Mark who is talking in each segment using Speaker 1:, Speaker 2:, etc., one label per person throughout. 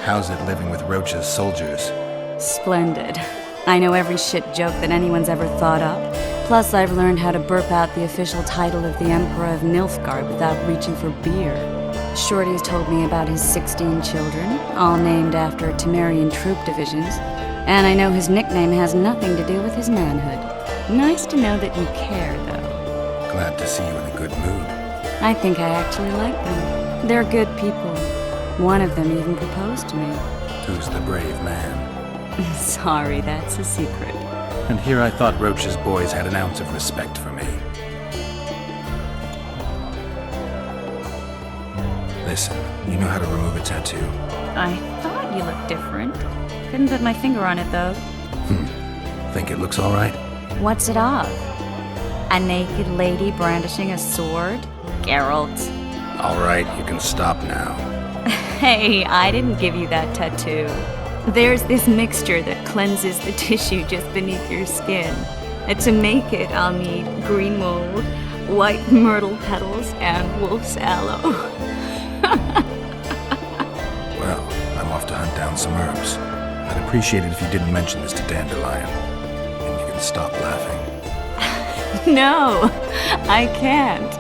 Speaker 1: How's it living with Roach's soldiers?
Speaker 2: Splendid. I know every shit joke that anyone's ever thought up. Plus, I've learned how to burp out the official title of the Emperor of Nilfgaard without reaching for beer. Shorty's told me about his 16 children, all named after Temerian troop divisions, and I know his nickname has nothing to do with his manhood. Nice to know that you care, though.
Speaker 1: Glad to see you in a good mood.
Speaker 2: I think I actually like them. They're good people. One of them even proposed to me.
Speaker 1: Who's the brave man?
Speaker 2: Sorry, that's a secret.
Speaker 1: And here I thought Roach's boys had an ounce of respect for me. Listen, you know how to remove a tattoo?
Speaker 2: I thought you looked different. Couldn't put my finger on it, though.
Speaker 1: Think it looks all right?
Speaker 2: What's it of? A naked lady brandishing a sword? Geralt.
Speaker 1: All right, you can stop now.
Speaker 2: Hey, I didn't give you that tattoo. There's this mixture that cleanses the tissue just beneath your skin. And to make it, I'll need green mold, white myrtle petals, and wolf's aloe.
Speaker 1: Well, I'm off to hunt down some herbs. I'd appreciate it if you didn't mention this to Dandelion. And you can stop laughing.
Speaker 2: No, I can't.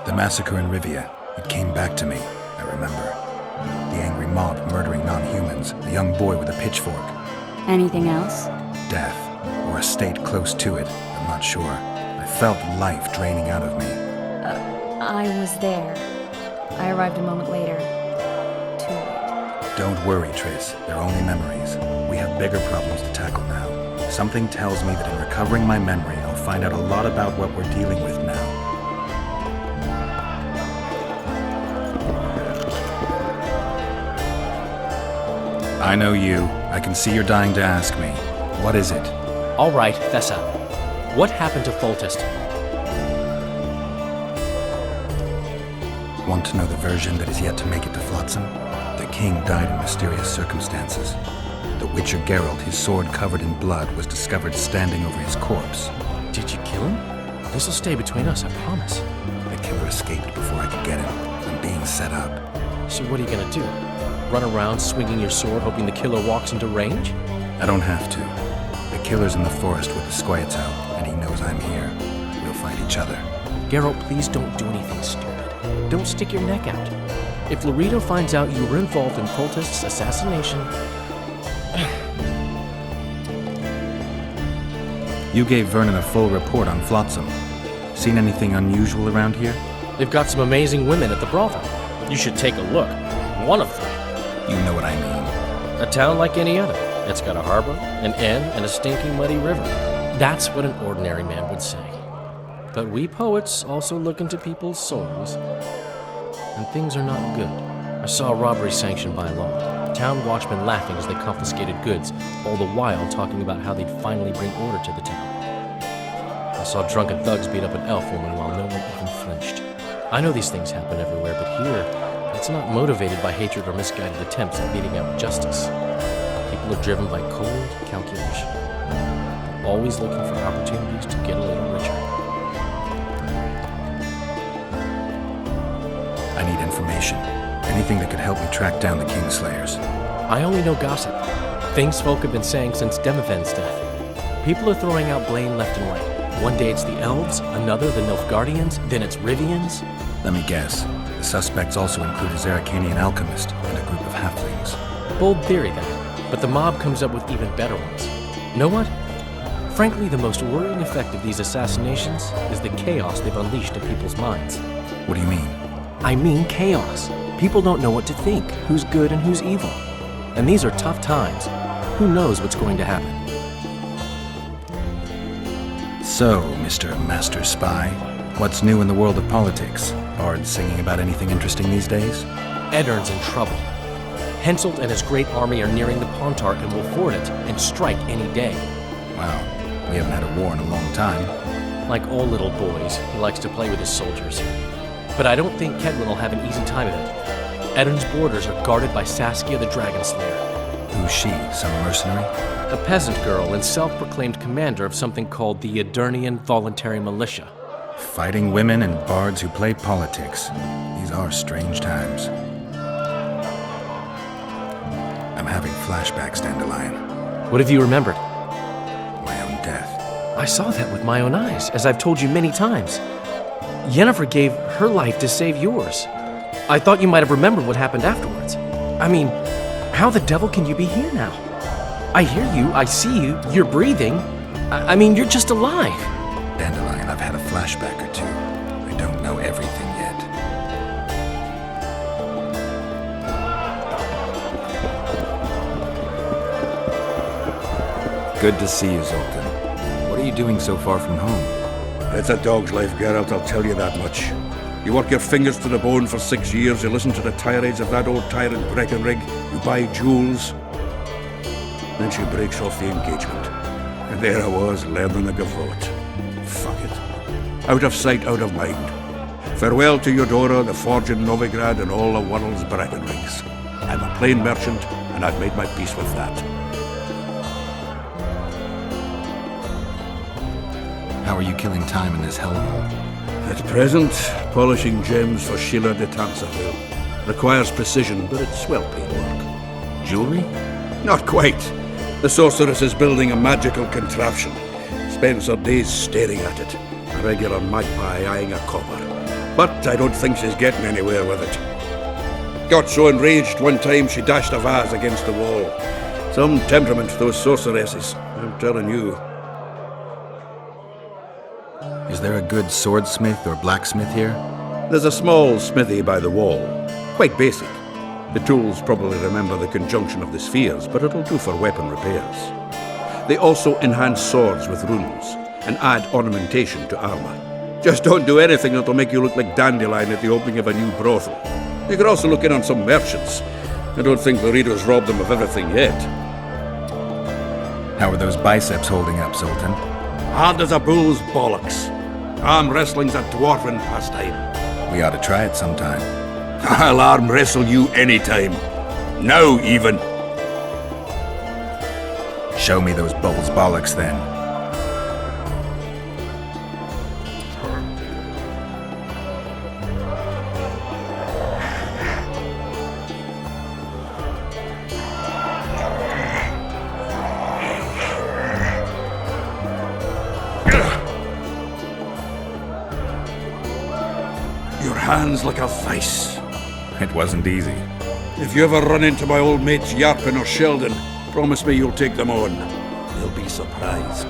Speaker 1: The massacre in Rivia, it came back to me, I remember. The angry mob murdering non-humans, the young boy with a pitchfork.
Speaker 2: Anything else?
Speaker 1: Death, or a state close to it, I'm not sure. I felt life draining out of me.
Speaker 2: I was there. I arrived a moment later. Too late.
Speaker 1: Don't worry, Triss. They're only memories. We have bigger problems to tackle now. Something tells me that in recovering my memory, I'll find out a lot about what we're dealing with now. I know you. I can see you're dying to ask me. What is it?
Speaker 3: All right, Thessa. What happened to Foltest?
Speaker 1: Want to know the version that is yet to make it to Flotsam? The king died in mysterious circumstances. The Witcher Geralt, his sword covered in blood, was discovered standing over his corpse.
Speaker 3: Did you kill him? This'll stay between us, I promise.
Speaker 1: The killer escaped before I could get him. I'm being set up.
Speaker 3: So what are you gonna do? Run around swinging your sword hoping the killer walks into range?
Speaker 1: I don't have to. The killer's in the forest with the Squayatel, and he knows I'm here. We'll find each other.
Speaker 3: Geralt, please don't do anything stupid. Don't stick your neck out. If Loredo finds out you were involved in Foltest's assassination...
Speaker 1: You gave Vernon a full report on Flotsam. Seen anything unusual around here?
Speaker 3: They've got some amazing women at the brothel. You should take a look. One of them.
Speaker 1: You know what I mean.
Speaker 3: A town like any other. It's got a harbor, an inn, and a stinking muddy river. That's what an ordinary man would say. But we poets also look into people's souls. And things are not good. I saw a robbery sanctioned by law. Town watchmen laughing as they confiscated goods, all the while talking about how they'd finally bring order to the town. I saw drunken thugs beat up an elf woman while no one even flinched. I know these things happen everywhere, but here, it's not motivated by hatred or misguided attempts at beating out justice. People are driven by cold calculation, always looking for opportunities to get a little richer.
Speaker 1: I need information. Anything that could help me track down the Kingslayers.
Speaker 3: I only know gossip. Things folk have been saying since Demavend's death. People are throwing out blame left and right. One day it's the elves, another the Nilfgaardians, then it's Rivians.
Speaker 1: Let me guess. The suspects also include a Zerrikanian alchemist and a group of halflings.
Speaker 3: Bold theory, that. But the mob comes up with even better ones. Know what? Frankly, the most worrying effect of these assassinations is the chaos they've unleashed in people's minds.
Speaker 1: What do you mean?
Speaker 3: I mean chaos. People don't know what to think, who's good and who's evil. And these are tough times. Who knows what's going to happen?
Speaker 1: So, Mr. Master Spy, what's new in the world of politics? Bards singing about anything interesting these days?
Speaker 3: Eddern's in trouble. Henselt and his great army are nearing the Pontar and will ford it and strike any day.
Speaker 1: Wow, we haven't had a war in a long time.
Speaker 3: Like all little boys, he likes to play with his soldiers. But I don't think Cedlin will have an easy time of it. Eddern's borders are guarded by Saskia the Dragon Slayer.
Speaker 1: Who's she? Some mercenary?
Speaker 3: A peasant girl and self-proclaimed commander of something called the Edirnian Voluntary Militia.
Speaker 1: Fighting women and bards who play politics. These are strange times. I'm having flashbacks, Dandelion.
Speaker 3: What have you remembered?
Speaker 1: My own death.
Speaker 3: I saw that with my own eyes, as I've told you many times. Yennefer gave her life to save yours. I thought you might have remembered what happened afterwards. I mean, how the devil can you be here now? I hear you, I see you, you're breathing. I mean, you're just alive.
Speaker 1: Dandelion, I've had a flashback or two. I don't know everything yet. Good to see you, Zoltan. What are you doing so far from home?
Speaker 4: It's a dog's life, Geralt, I'll tell you that much. You work your fingers to the bone for 6 years, you listen to the tirades of that old tyrant Breckenrig, you buy jewels. Then she breaks off the engagement. And there I was, learning the gavotte. Fuck it. Out of sight, out of mind. Farewell to Eudora, the forge in Novigrad, and all the world's Breckenrigs. I'm a plain merchant, and I've made my peace with that.
Speaker 1: How are you killing time in this hellhole?
Speaker 4: At present, polishing gems for Sheila de Tanserville. Requires precision, but it's well-paid work.
Speaker 1: Jewelry?
Speaker 4: Not quite. The sorceress is building a magical contraption. Spends her days staring at it. A regular magpie eyeing a copper. But I don't think she's getting anywhere with it. Got so enraged one time she dashed a vase against the wall. Some temperament, those sorceresses. I'm telling you.
Speaker 1: Is there a good swordsmith or blacksmith here?
Speaker 4: There's a small smithy by the wall. Quite basic. The tools probably remember the conjunction of the spheres, but it'll do for weapon repairs. They also enhance swords with runes and add ornamentation to armor. Just don't do anything that'll make you look like Dandelion at the opening of a new brothel. You could also look in on some merchants. I don't think the readers robbed them of everything yet.
Speaker 1: How are those biceps holding up, Zoltan?
Speaker 4: Hard as a bull's bollocks. Arm wrestling's a dwarven pastime.
Speaker 1: We ought to try it sometime.
Speaker 4: I'll arm wrestle you anytime. Now, even.
Speaker 1: Show me those bull's bollocks, then.
Speaker 4: Your hands like a vice.
Speaker 1: It wasn't easy.
Speaker 4: If you ever run into my old mates Yarpin or Sheldon, promise me you'll take them on. They'll be surprised.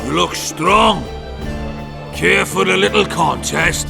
Speaker 5: You look strong. Care for a little contest?